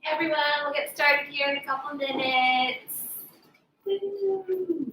Everyone, we'll get started here in a couple minutes. Woo.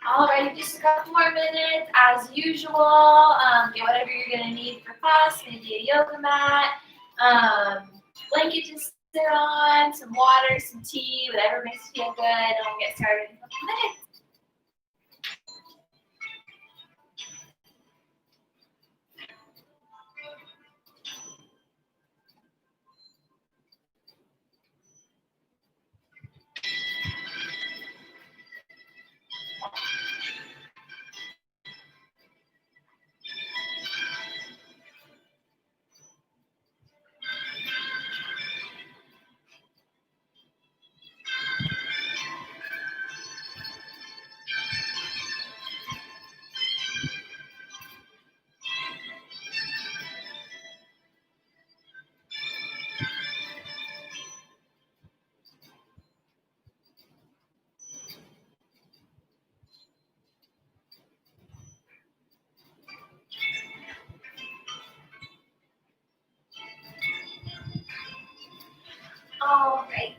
Alrighty, just a couple more minutes. As usual, get whatever you're gonna need for class. Maybe a yoga mat, blanket to sit on, some water, some tea, whatever makes you feel good, and we'll get started in a couple minutes. All right.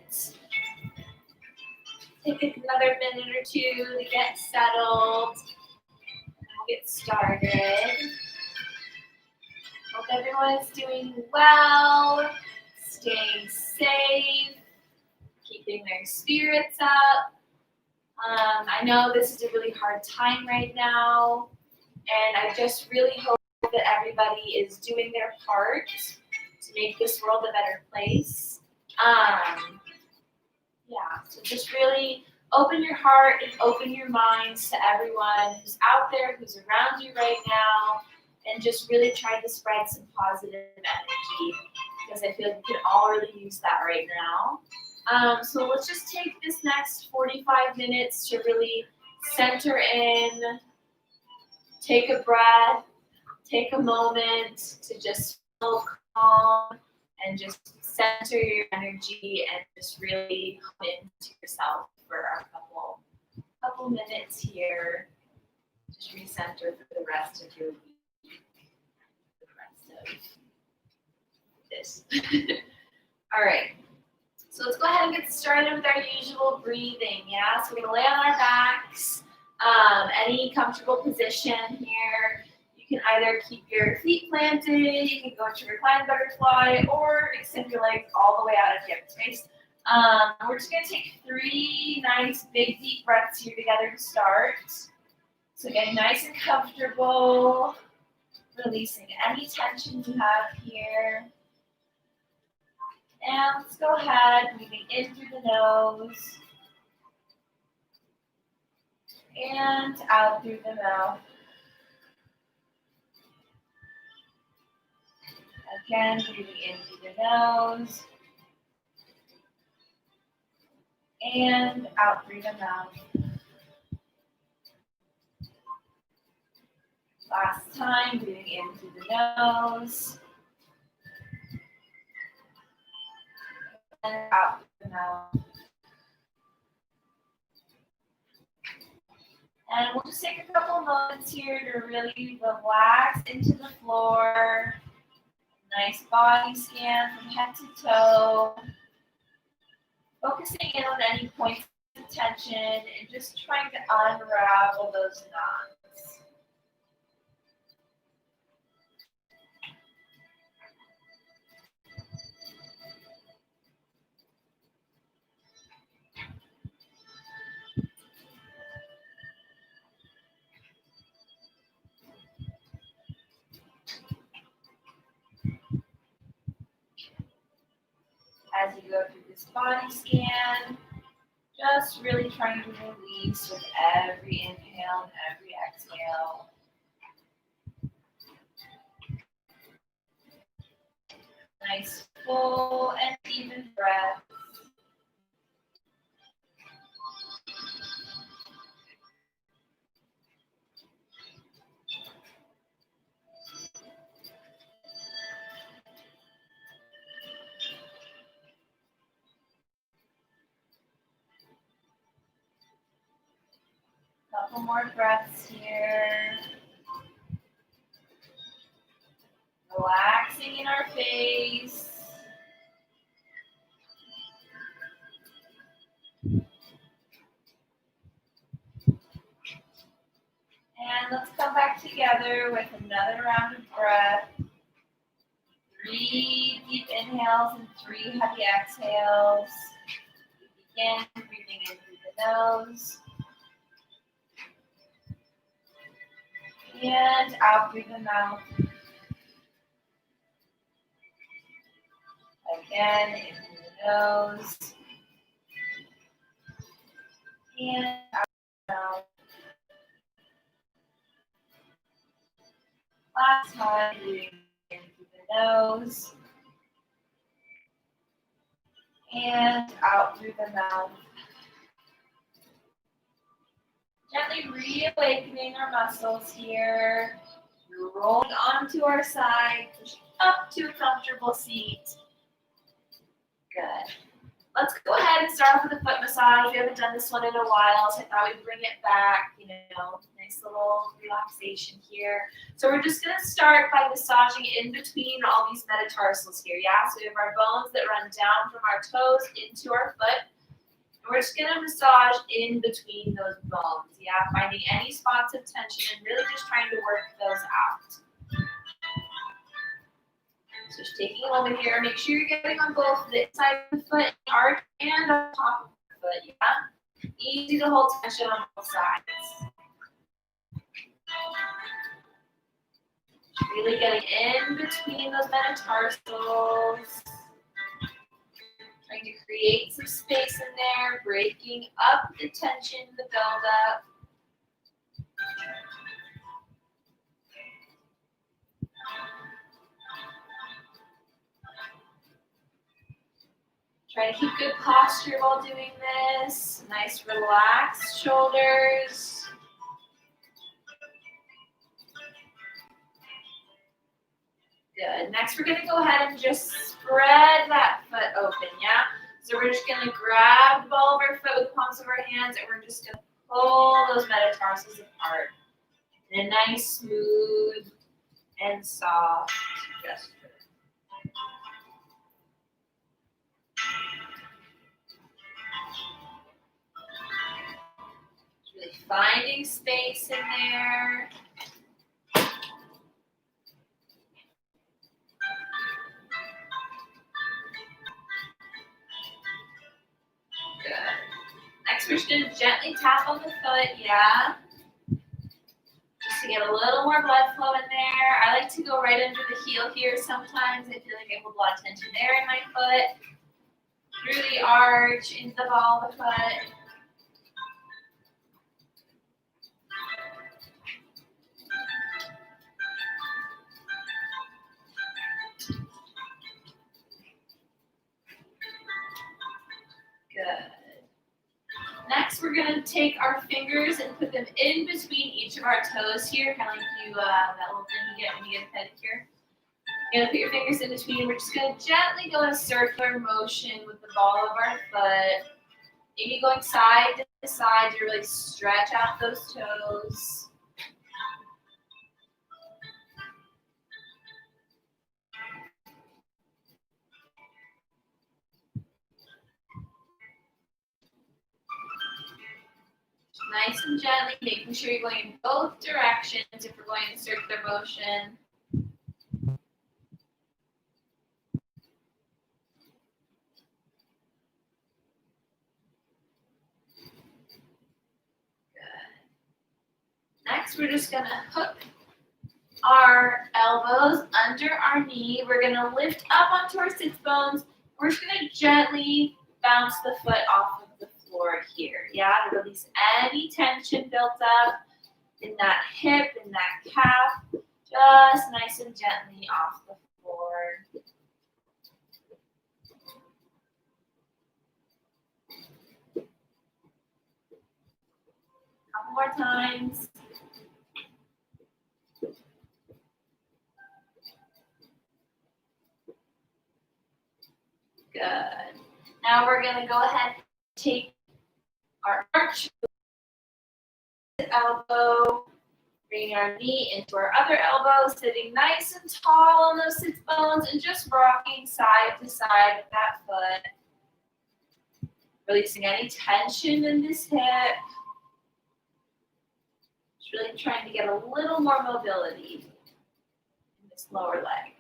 Take another minute or two to get settled. We'll get started. Hope everyone is doing well, staying safe, keeping their spirits up. I know this is a really hard time right now, and I just really hope that everybody is doing their part to make this world a better place. Yeah, so just really open your heart and open your minds to everyone who's out there, who's around you right now, and just really try to spread some positive energy, because I feel like we can all really use that right now. So let's just take this next 45 minutes to really center in, take a breath, take a moment to just feel calm and just center your energy and just really come into yourself for a couple minutes here. Just recenter for the rest of your week, for the rest of this. All right. So let's go ahead and get started with our usual breathing. Yeah, so we're gonna lay on our backs, any comfortable position here. You can either keep your feet planted, you can go into reclined butterfly, or extend your legs all the way out if you have space. We're just gonna take 3 nice big deep breaths here together to start. So getting nice and comfortable, releasing any tension you have here. And let's go ahead, breathing in through the nose and out through the mouth. Again, breathing in through the nose and out through the mouth. Last time, breathing in through the nose and out through the mouth. And we'll just take a couple moments here to really relax into the floor. Nice body scan from head to toe. Focusing in on any points of tension and just trying to unravel those knots. As you go through this body scan, just really trying to release with every inhale and every exhale. Nice, full and even breath. Couple more breaths here. Relaxing in our face. And let's come back together with another round of breath. 3 deep inhales and 3 heavy exhales. We begin breathing in through the nose. And out through the mouth. Again, in through the nose. And out through the mouth. Last time, breathing in through the nose. And out through the mouth. Gently reawakening our muscles here. Rolling onto our side, pushing up to a comfortable seat. Good. Let's go ahead and start off with a foot massage. We haven't done this one in a while, so I thought we'd bring it back. Nice little relaxation here. So we're just going to start by massaging in between all these metatarsals here, yeah? So we have our bones that run down from our toes into our foot. We're just going to massage in between those bones, yeah? Finding any spots of tension and really just trying to work those out. So just taking a moment here, make sure you're getting on both the inside of the foot, arch, and on top of the foot, yeah? Easy to hold tension on both sides. Really getting in between those metatarsals. Trying to create some space in there, breaking up the tension, the buildup. Try to keep good posture while doing this. Nice relaxed shoulders. Good. Next, we're going to go ahead and just spread that foot open, yeah? So we're just going to grab the ball of our foot with the palms of our hands, and we're just going to pull those metatarsals apart in a nice, smooth, and soft gesture. Really finding space in there. Good. Next, we're just going to gently tap on the foot, yeah? Just to get a little more blood flow in there. I like to go right under the heel here sometimes. I feel like I hold a lot of tension there in my foot. Through the arch, into the ball of the foot. Good. Next, we're going to take our fingers and put them in between each of our toes here, kind of like that little thing you get when you get a pedicure. You're gonna put your fingers in between. We're just gonna gently go in a circular motion with the ball of our foot. Maybe going side to side to really stretch out those toes. Nice and gently, making sure you're going in both directions if we're going in circular motion. Next, we're just gonna hook our elbows under our knee. We're gonna lift up onto our sits bones. We're just gonna gently bounce the foot off of the floor here. Yeah, to release any tension built up in that hip, in that calf. Just nice and gently off the floor. Couple more times. Good. Now we're going to go ahead and take our arch elbow, bringing our knee into our other elbow, sitting nice and tall on those sits bones, and just rocking side to side with that foot. Releasing any tension in this hip. Just really trying to get a little more mobility in this lower leg.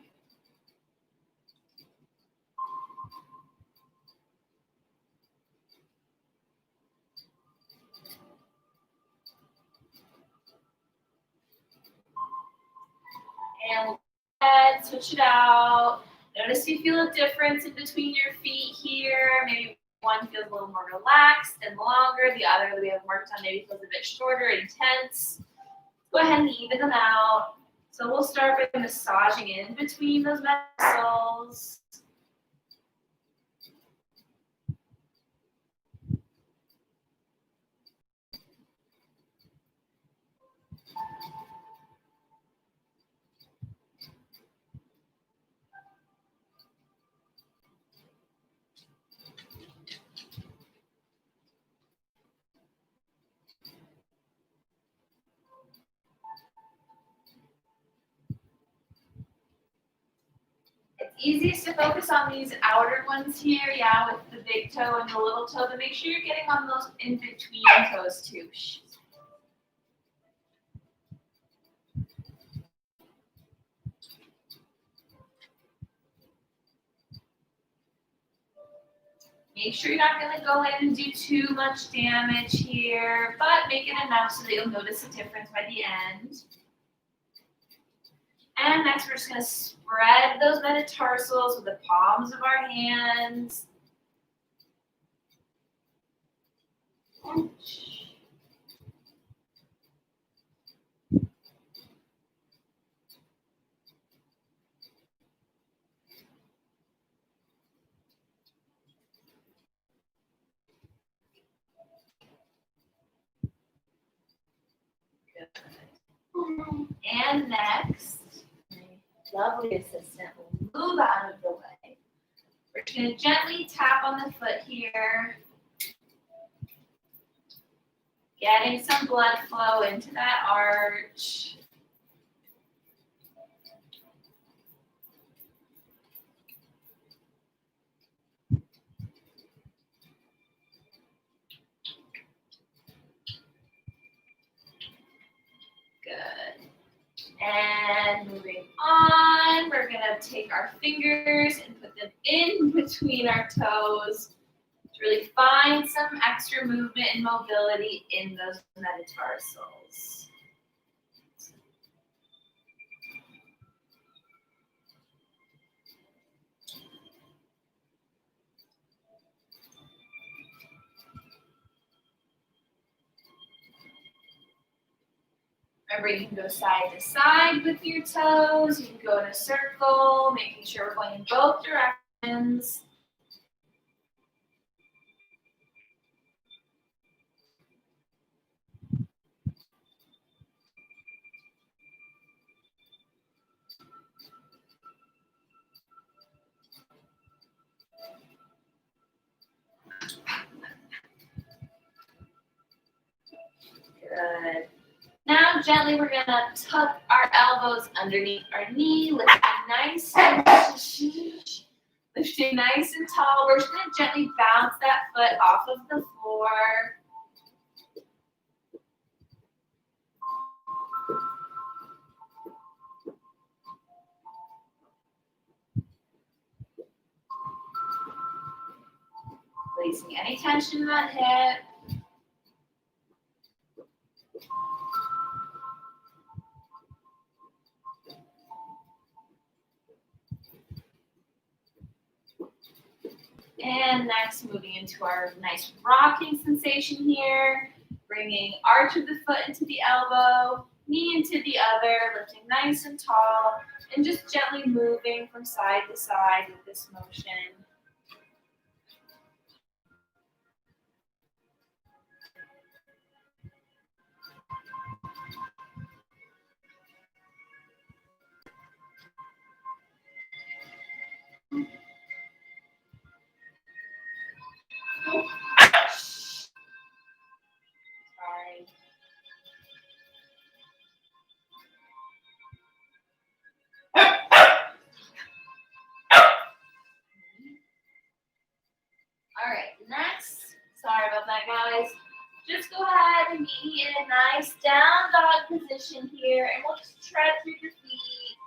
And we'll go ahead, switch it out. Notice you feel a difference in between your feet here. Maybe one feels a little more relaxed and longer. The other that we haven't worked on maybe feels a bit shorter, intense. Go ahead and even them out. So we'll start by massaging in between those muscles. It's easiest to focus on these outer ones here, yeah, with the big toe and the little toe, but make sure you're getting on those in between toes too. Make sure you're not going to go in and do too much damage here, but make it enough so that you'll notice a difference by the end. And next, we're just going to spread those metatarsals with the palms of our hands. And next, my lovely assistant will move out of the way. We're just going to gently tap on the foot here, getting some blood flow into that arch. Good. And moving on, we're going to take our fingers and put them in between our toes to really find some extra movement and mobility in those metatarsals. Remember, you can go side to side with your toes. You can go in a circle, making sure we're going in both directions. gently we're gonna tuck our elbows underneath our knee, lifting nice and lifting nice and tall. We're just gonna gently bounce that foot off of the floor. Releasing any tension in that hip. And next, moving into our nice rocking sensation here. Bringing arch of the foot into the elbow, knee into the other, lifting nice and tall, and just gently moving from side to side with this motion. Sorry. All right, next, sorry about that, guys. Just go ahead and meet me in a nice down dog position here, and we'll just tread through your feet.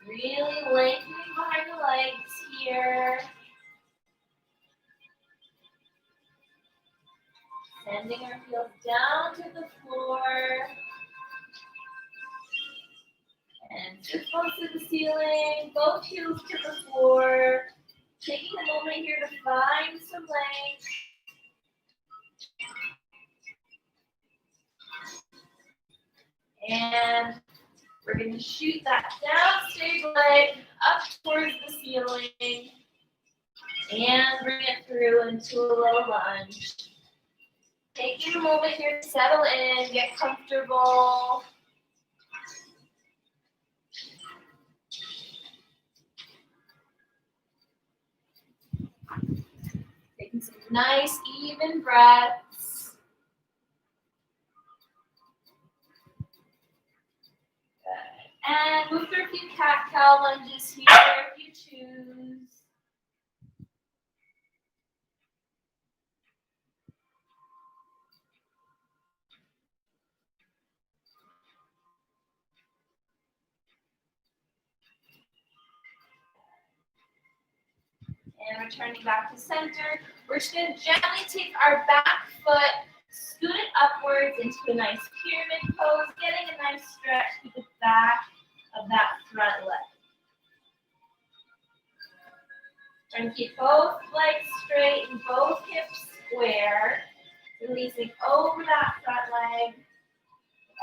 Really lengthening behind the legs here. Sending our heels down to the floor. And just close to the ceiling, both heels to the floor. Taking a moment here to find some length. And we're going to shoot that down straight leg up towards the ceiling. And bring it through into a low lunge. Taking a moment here to settle in, get comfortable. Taking some nice, even breaths. Good. And move through a few cat-cow lunges here if you choose. And returning back to center, we're just going to gently take our back foot, scoot it upwards into a nice pyramid pose, getting a nice stretch to the back of that front leg. Try to keep both legs straight and both hips square, releasing over that front leg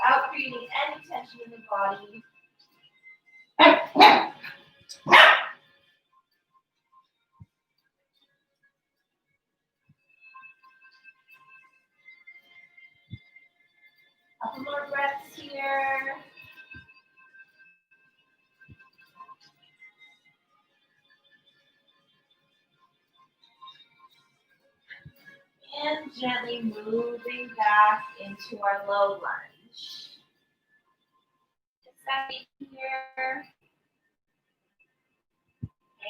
without creating any tension in the body. A couple more breaths here. And gently moving back into our low lunge. Second here.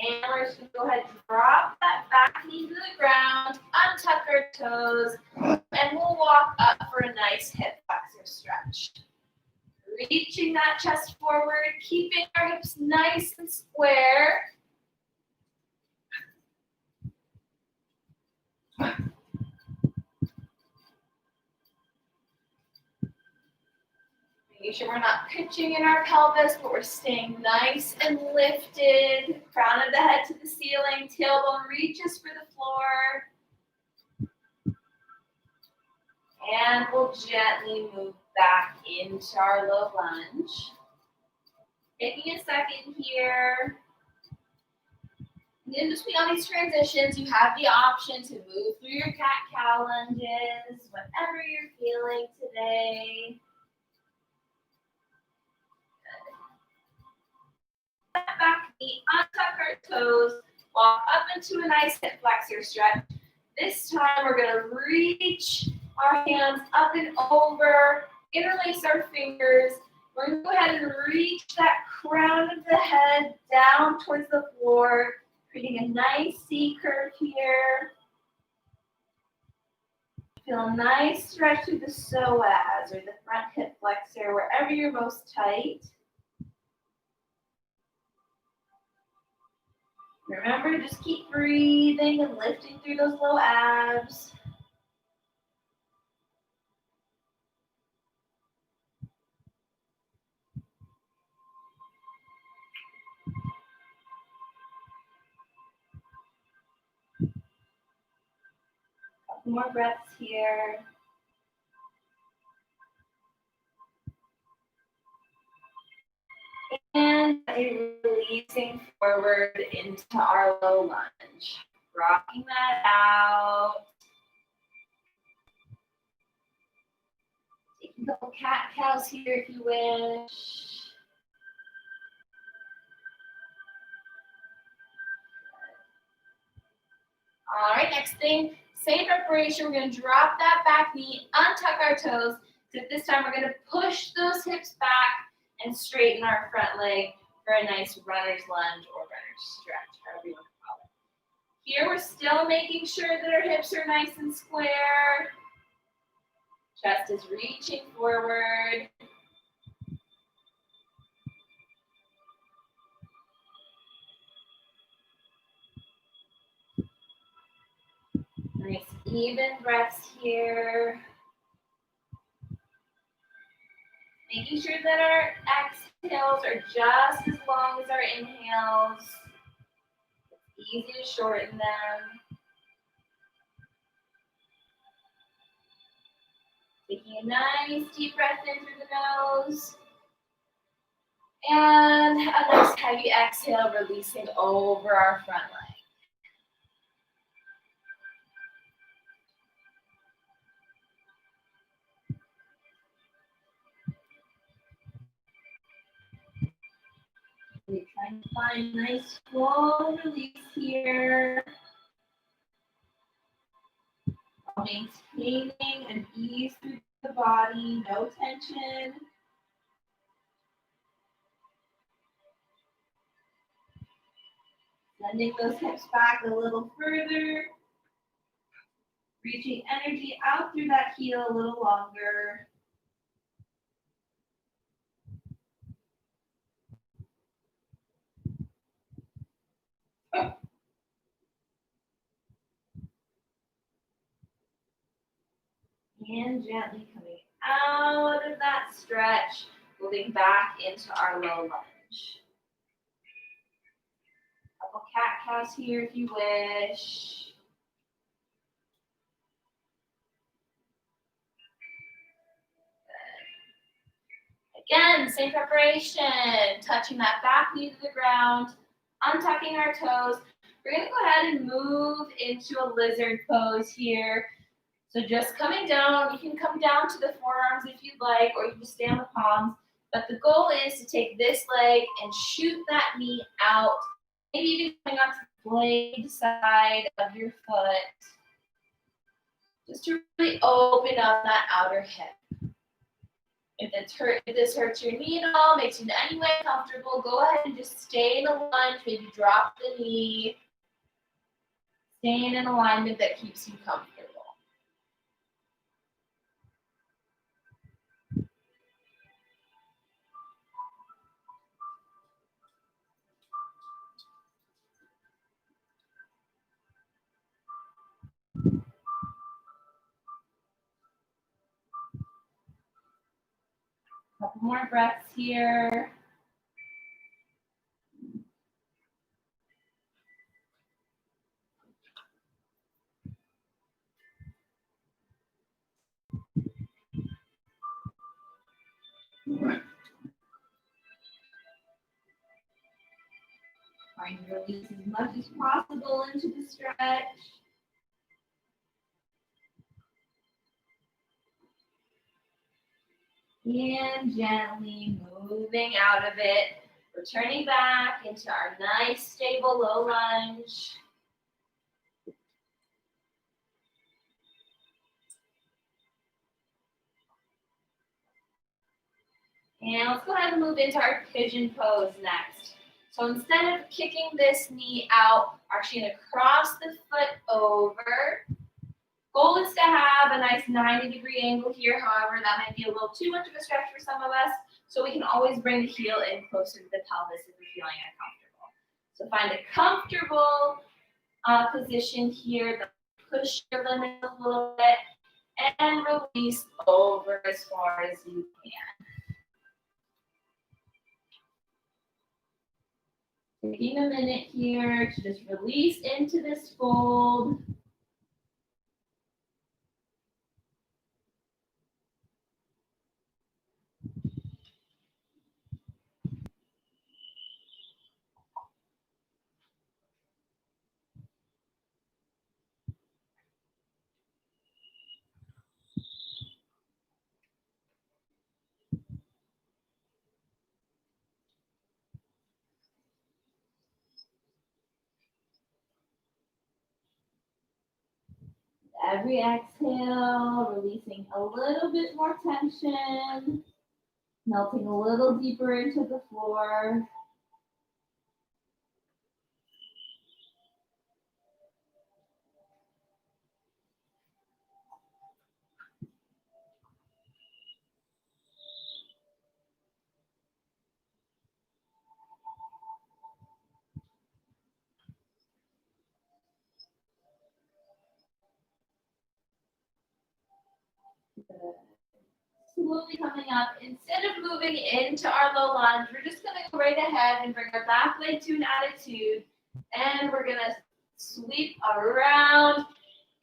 And we're just going to go ahead and drop that back knee to the ground, untuck our toes, and we'll walk up for a nice hip flexor stretch. Reaching that chest forward, keeping our hips nice and square. Making sure we're not pitching in our pelvis, but we're staying nice and lifted. Crown of the head to the ceiling, tailbone reaches for the floor. And we'll gently move back into our low lunge. Taking a second here. And in between all these transitions, you have the option to move through your cat-cow lunges, whatever you're feeling today. Back knee, untuck our toes, Walk up into a nice hip flexor stretch. This time we're going to reach our hands up and over, interlace our fingers. We're going to go ahead and reach that crown of the head down towards the floor, creating a nice C curve here. Feel a nice stretch through the psoas or the front hip flexor, wherever you're most tight. Remember, just keep breathing and lifting through those low abs. Couple more breaths here. And releasing forward into our low lunge. Rocking that out. Taking a couple cat-cows here if you wish. All right, next thing, same preparation. We're going to drop that back knee, untuck our toes. So this time we're going to push those hips back and straighten our front leg for a nice runner's lunge or runner's stretch, however you want to call it. Here we're still making sure that our hips are nice and square. Chest is reaching forward. Nice even breaths here. Making sure that our exhales are just as long as our inhales. It's easy to shorten them. Taking a nice deep breath in through the nose. And a nice heavy exhale, releasing over our front leg. We're trying to find a nice full release here. While maintaining an ease through the body, no tension. Sending those hips back a little further. Reaching energy out through that heel a little longer. And gently coming out of that stretch, moving back into our low lunge. Couple cat-cows here if you wish. Again, same preparation, touching that back knee to the ground, untucking our toes. We're going to go ahead and move into a lizard pose here. So just coming down, you can come down to the forearms if you'd like, or you can just stay on the palms. But the goal is to take this leg and shoot that knee out, maybe even coming onto the blade side of your foot, just to really open up that outer hip. If this hurts your knee at all, makes you in any way comfortable, go ahead and just stay in a lunge, maybe drop the knee, stay in an alignment that keeps you comfortable. Couple more breaths here. Trying to release as much as possible into the stretch. And gently moving out of it, Returning back into our nice, stable, low lunge. And let's go ahead and move into our pigeon pose next. So instead of kicking this knee out, we're actually going to cross the foot over. Goal is to have a nice 90-degree angle here. However, that might be a little too much of a stretch for some of us. So we can always bring the heel in closer to the pelvis if we're feeling uncomfortable. So find a comfortable position here. Push your limits a little bit and release over as far as you can. Taking a minute here to just release into this fold. Every exhale, releasing a little bit more tension, melting a little deeper into the floor. Slowly coming up, instead of moving into our low lunge, we're just going to go right ahead and bring our back leg to an attitude, and we're going to sweep around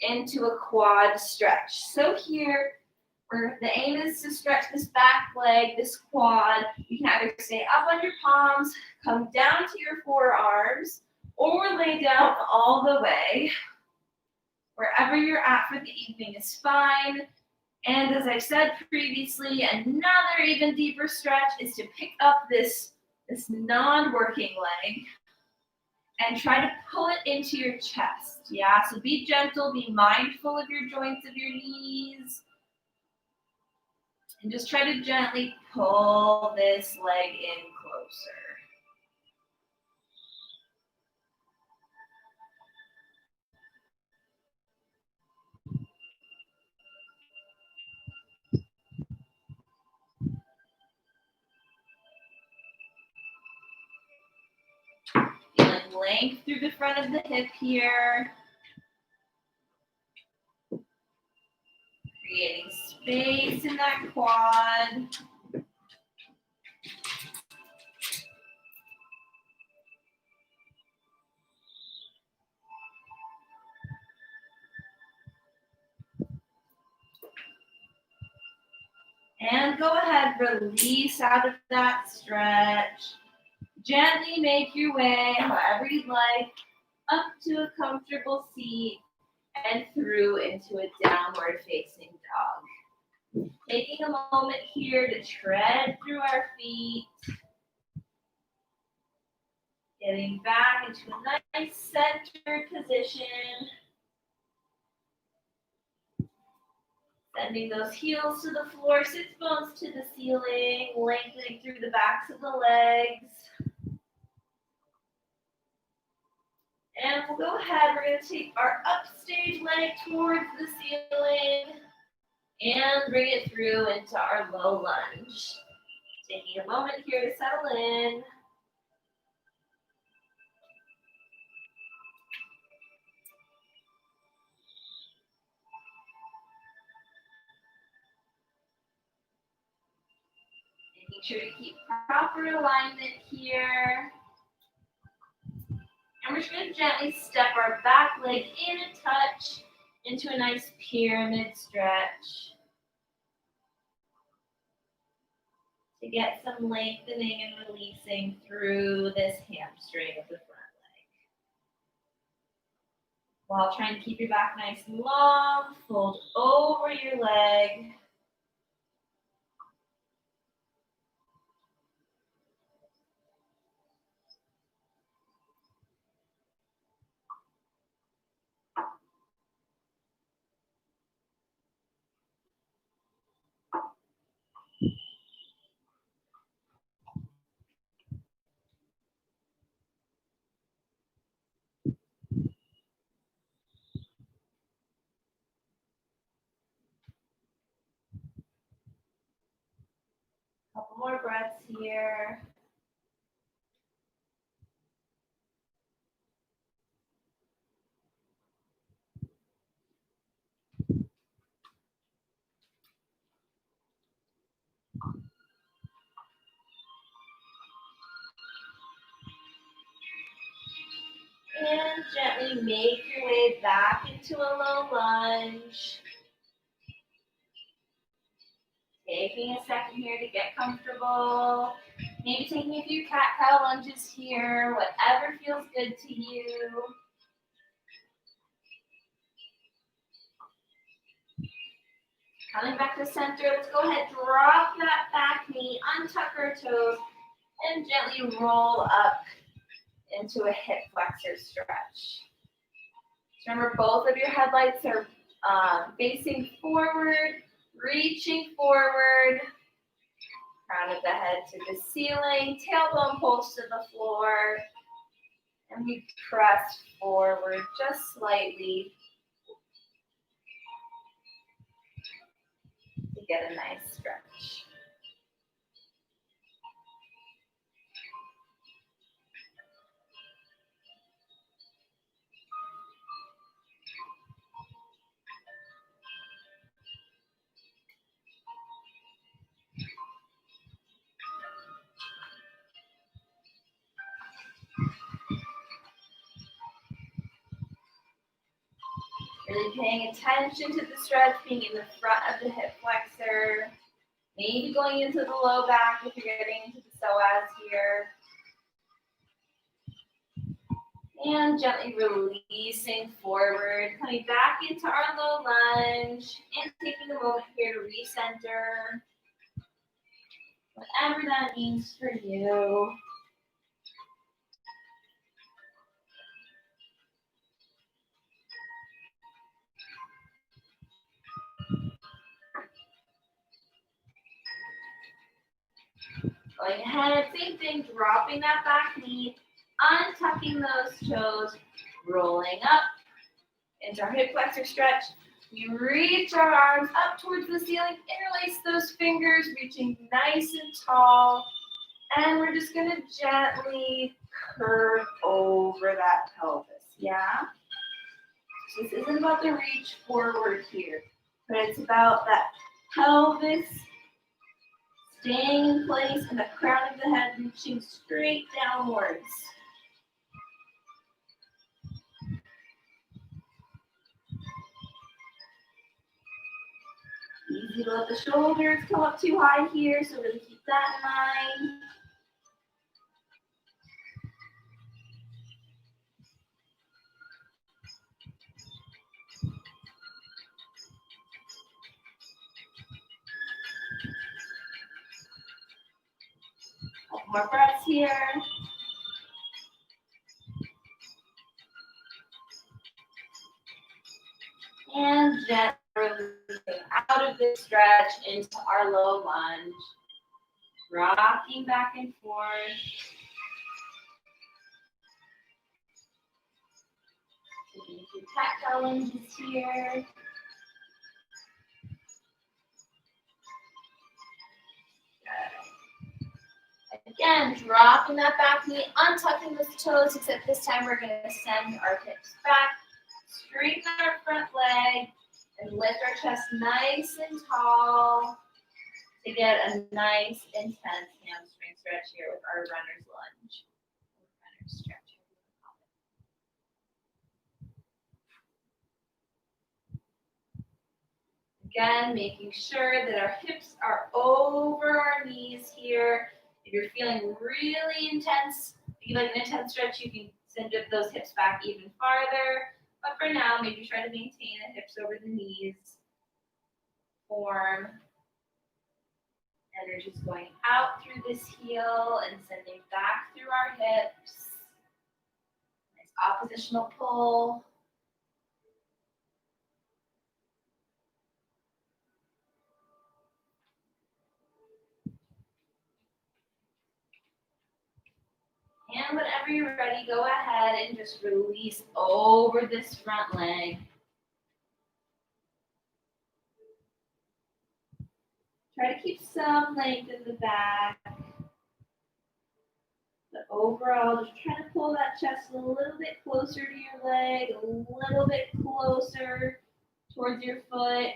into a quad stretch. So here, the aim is to stretch this back leg, this quad. You can either stay up on your palms, come down to your forearms, or lay down all the way. Wherever you're at for the evening is fine. And as I said previously, another even deeper stretch is to pick up this non-working leg and try to pull it into your chest. Yeah, so be gentle, be mindful of your joints of your knees. And just try to gently pull this leg in closer. Feeling length through the front of the hip here. Creating space in that quad. And go ahead, release out of that stretch. Gently make your way, however you like, up to a comfortable seat and through into a downward facing dog. Taking a moment here to tread through our feet. Getting back into a nice centered position. Sending those heels to the floor, sits bones to the ceiling, lengthening through the backs of the legs. And we'll go ahead, we're going to take our upstage leg towards the ceiling and bring it through into our low lunge. Taking a moment here to settle in. Making sure to keep proper alignment here. And we're just going to gently step our back leg in a touch into a nice pyramid stretch to get some lengthening and releasing through this hamstring of the front leg. While trying to keep your back nice and long, fold over your leg. more breaths here. And gently make your way back into a low lunge. Taking a second here to get comfortable. Maybe taking a few cat-cow lunges here, whatever feels good to you. Coming back to center, let's go ahead, drop that back knee, untuck our toes, and gently roll up into a hip flexor stretch. Remember, both of your headlights are facing forward, reaching forward, crown of the head to the ceiling, tailbone pulls to the floor, and we press forward just slightly to get a nice stretch. Really paying attention to the stretch, being in the front of the hip flexor, maybe going into the low back if you're getting into the psoas here. And gently releasing forward, coming back into our low lunge, and taking a moment here to recenter, whatever that means for you. Going ahead, same thing, dropping that back knee, untucking those toes, rolling up into our hip flexor stretch. We reach our arms up towards the ceiling, interlace those fingers, reaching nice and tall. And we're just gonna gently curve over that pelvis, yeah? This isn't about the reach forward here, but it's about that pelvis staying in place and the crown of the head reaching straight downwards. Easy to let the shoulders come up too high here, so really keep that in mind. Couple more breaths here. And gently releasing out of this stretch into our low lunge. Rocking back and forth. Taking a few cat-cow lunges here. Again, dropping that back knee, untucking those toes, except this time we're going to send our hips back, straighten our front leg, and lift our chest nice and tall to get a nice, intense hamstring stretch here with our runner's lunge. Runner's stretch. Again, making sure that our hips are over our knees here. If you're feeling really intense, if you like an intense stretch, you can send those hips back even farther. But for now, maybe try to maintain the hips over the knees. Form. Energy's going out through this heel and sending back through our hips. Nice oppositional pull. And whenever you're ready, go ahead and just release over this front leg. Try to keep some length in the back. But overall, just try to pull that chest a little bit closer to your leg, a little bit closer towards your foot.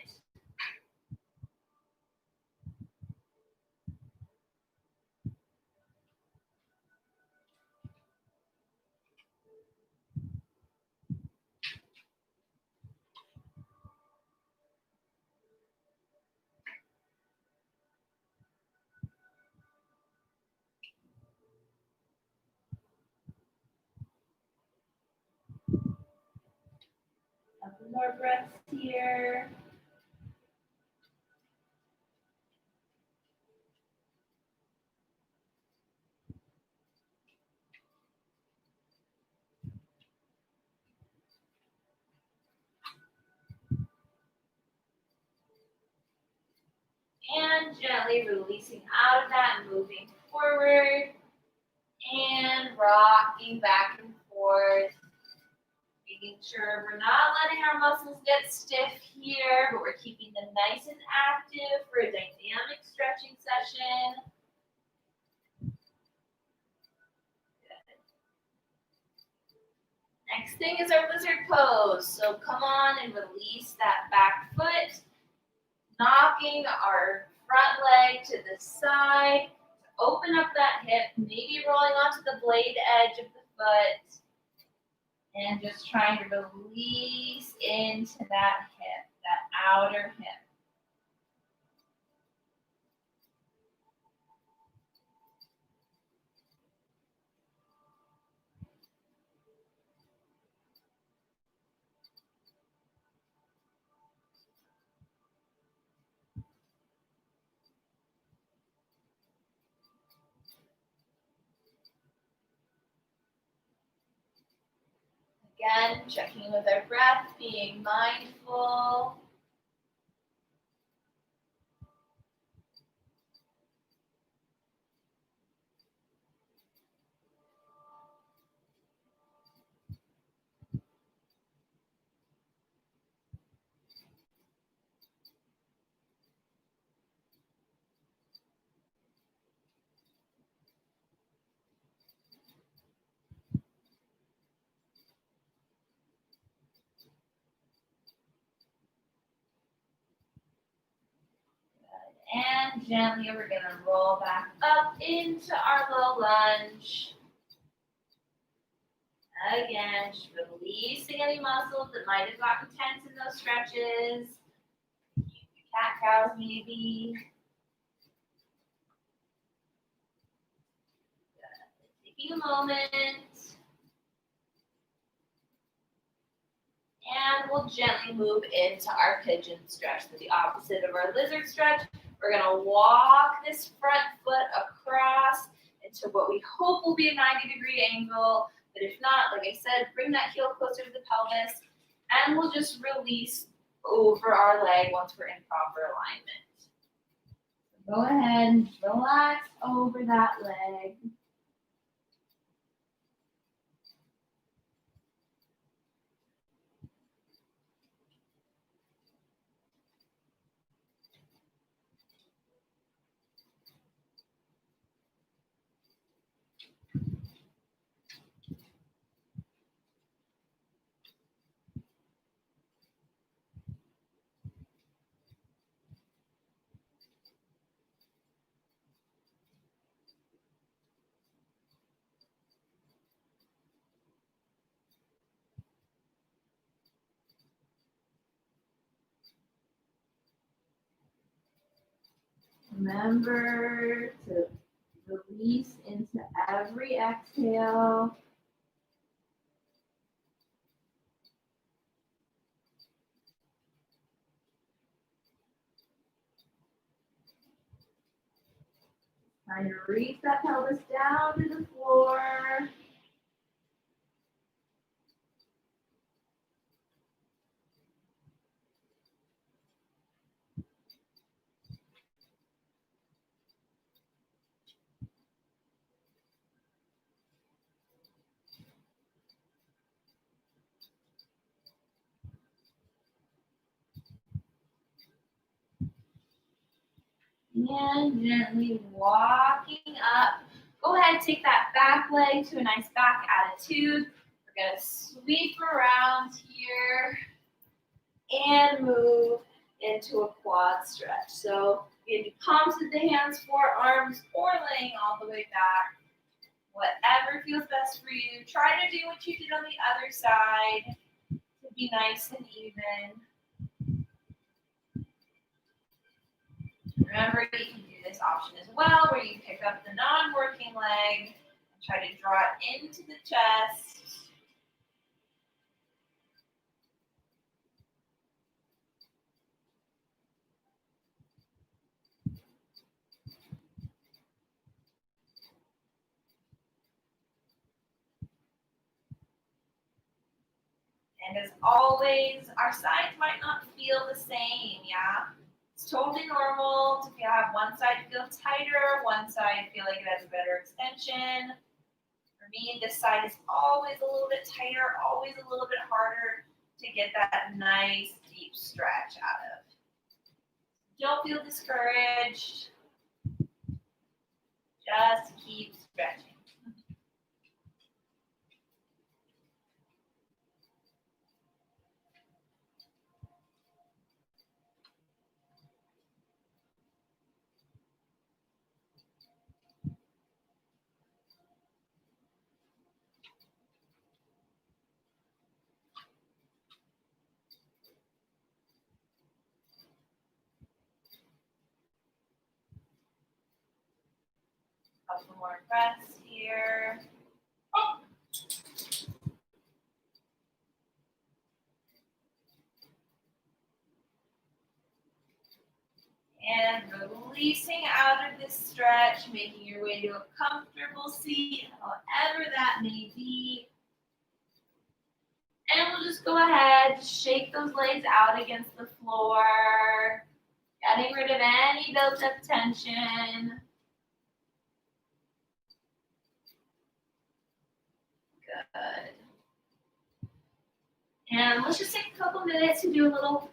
Couple more breaths here. And gently releasing out of that and moving forward. And rocking back and forth. Making sure we're not letting our muscles get stiff here, but we're keeping them nice and active for a dynamic stretching session. Good. Next thing is our lizard pose. So come on and release that back foot, knocking our front leg to the side. Open up that hip, maybe rolling onto the blade edge of the foot. And just trying to release into that hip, that outer hip. Again, checking with our breath, being mindful. And gently, we're going to roll back up into our low lunge. Again, just releasing any muscles that might have gotten tense in those stretches. Cat cows maybe. Good. Taking a moment. And we'll gently move into our pigeon stretch, so the opposite of our lizard stretch. We're going to walk this front foot across into what we hope will be a 90-degree angle. But if not, like I said, bring that heel closer to the pelvis. And we'll just release over our leg once we're in proper alignment. So go ahead and relax over that leg. Remember to release into every exhale. Trying to reach that pelvis down to the floor. And gently walking up. Go ahead, take that back leg to a nice back attitude. We're going to sweep around here and move into a quad stretch. So you can do palms of the hands, forearms, or laying all the way back. Whatever feels best for you. Try to do what you did on the other side to be nice and even. Remember, you can do this option as well, where you pick up the non-working leg and try to draw it into the chest. And as always, our sides might not feel the same, yeah? It's totally normal to have one side feel tighter, one side feel like it has a better extension. For me, this side is always a little bit tighter, always a little bit harder to get that nice deep stretch out of. Don't feel discouraged. Just keep stretching. Couple more breaths here. And releasing out of this stretch, making your way to a comfortable seat, however that may be. And we'll just go ahead, shake those legs out against the floor, getting rid of any built up tension. Good. And let's just take a couple minutes to do a little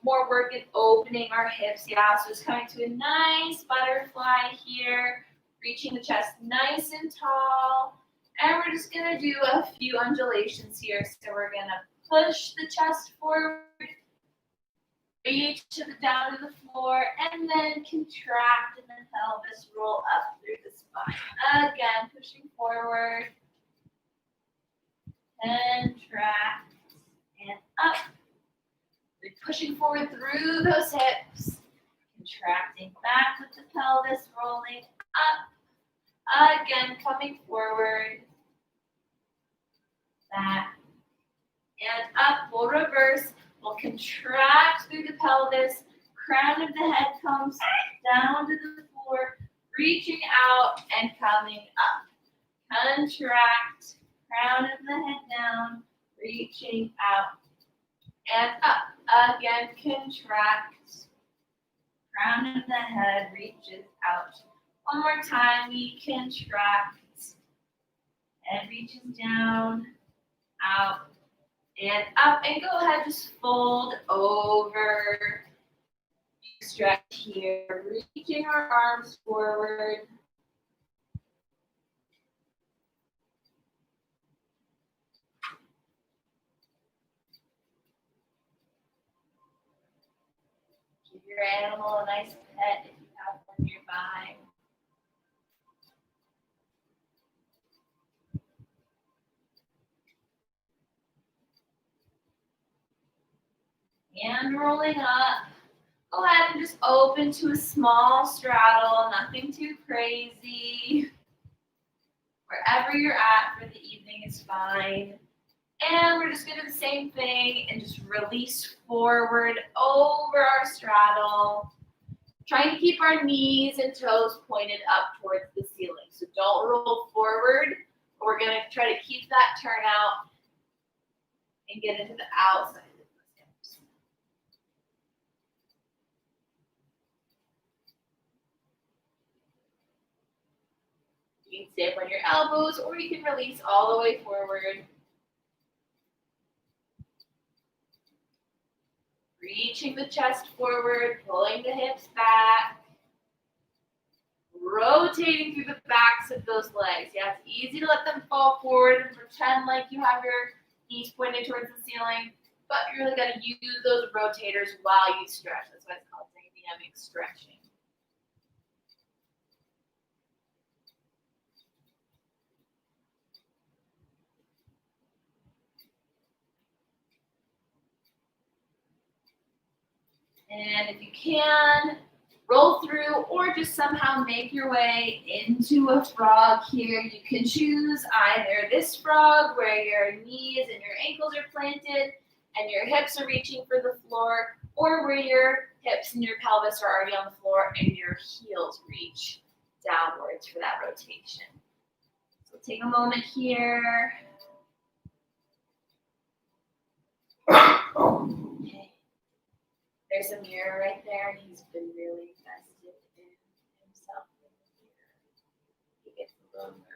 more work at opening our hips. Yeah, so just coming to a nice butterfly here, reaching the chest nice and tall. And we're just going to do a few undulations here. So we're going to push the chest forward, reach down to the floor, and then contract and the pelvis, roll up through the spine. Again, pushing forward, contract, and up. We're pushing forward through those hips, contracting back with the pelvis, rolling up. Again, coming forward, back, and up. We'll reverse. We'll contract through the pelvis. Crown of the head comes down to the floor, reaching out and coming up. Contract, crown of the head down, reaching out and up. Again, contract, crown of the head reaches out. One more time, we contract and reaches down, out, and up. And go ahead, just fold over. Stretch here, reaching our arms forward. Give your animal a nice pet if you have one nearby. And rolling up. Go ahead and just open to a small straddle, nothing too crazy. Wherever you're at for the evening is fine. And we're just going to do the same thing and just release forward over our straddle. Trying to keep our knees and toes pointed up towards the ceiling. So don't roll forward. We're going to try to keep that turn out and get into the outside of the hips. You can stay up on your elbows or you can release all the way forward. Reaching the chest forward, pulling the hips back. rotating through the backs of those legs. Yeah, it's easy to let them fall forward and pretend like you have your knees pointed towards the ceiling, but you really got to use those rotators while you stretch. That's why it's called dynamic stretching. And if you can, roll through or just somehow make your way into a frog here. You can choose either this frog where your knees and your ankles are planted and your hips are reaching for the floor, or where your hips and your pelvis are already on the floor and your heels reach downwards for that rotation. So take a moment here. Okay. There's a mirror right there, and he's been really invested in himself in the mirror. He gets a little nervous.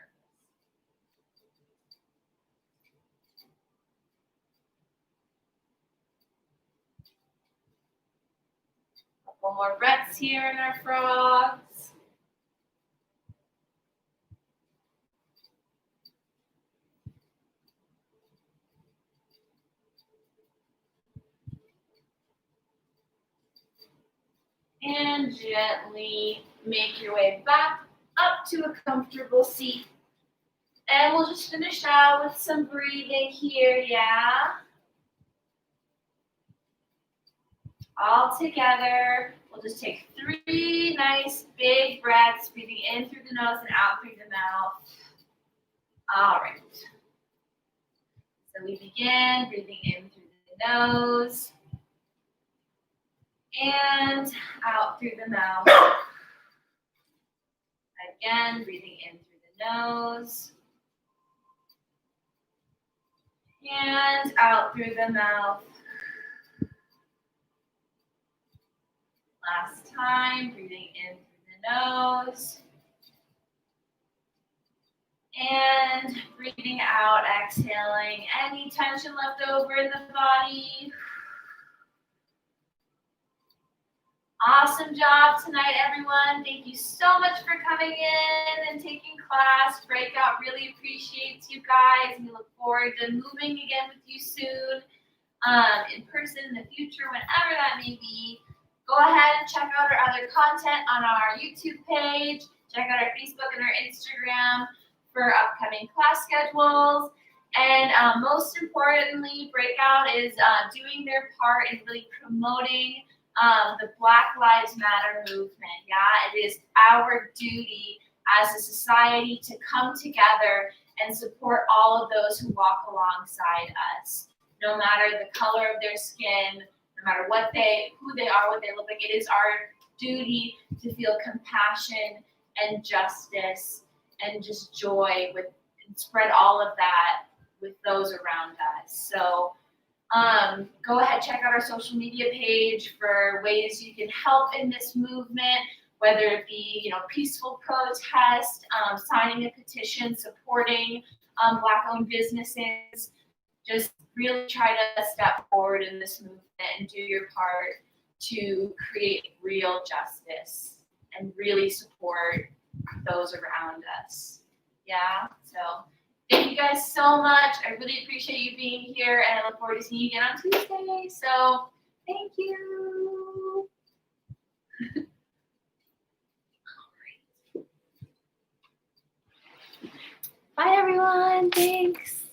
Couple more breaths here in our frogs. And gently make your way back up to a comfortable seat. And we'll just finish out with some breathing here, yeah? All together, we'll just take 3 nice big breaths, breathing in through the nose and out through the mouth. All right. So we begin breathing in through the nose and out through the mouth. Again, breathing in through the nose and out through the mouth. Last time, breathing in through the nose and breathing out, exhaling any tension left over in the body. Awesome job tonight, everyone. Thank you so much for coming in and taking class. Breakout really appreciates you guys. We look forward to moving again with you soon, in person in the future, whenever that may be. Go ahead and check out our other content on our YouTube page. Check out our Facebook and our Instagram for upcoming class schedules. And most importantly, Breakout is doing their part in really promoting the Black Lives Matter movement. Yeah, it is our duty as a society to come together and support all of those who walk alongside us, no matter the color of their skin, no matter who they are, what they look like. It is our duty to feel compassion and justice and just joy and spread all of that with those around us. So go ahead, check out our social media page for ways you can help in this movement, whether it be, peaceful protest, signing a petition, supporting Black-owned businesses. Just really try to step forward in this movement and do your part to create real justice and really support those around us. Yeah, so thank you guys so much. I really appreciate you being here, and I look forward to seeing you again on Tuesday. So thank you. Bye, everyone. Thanks.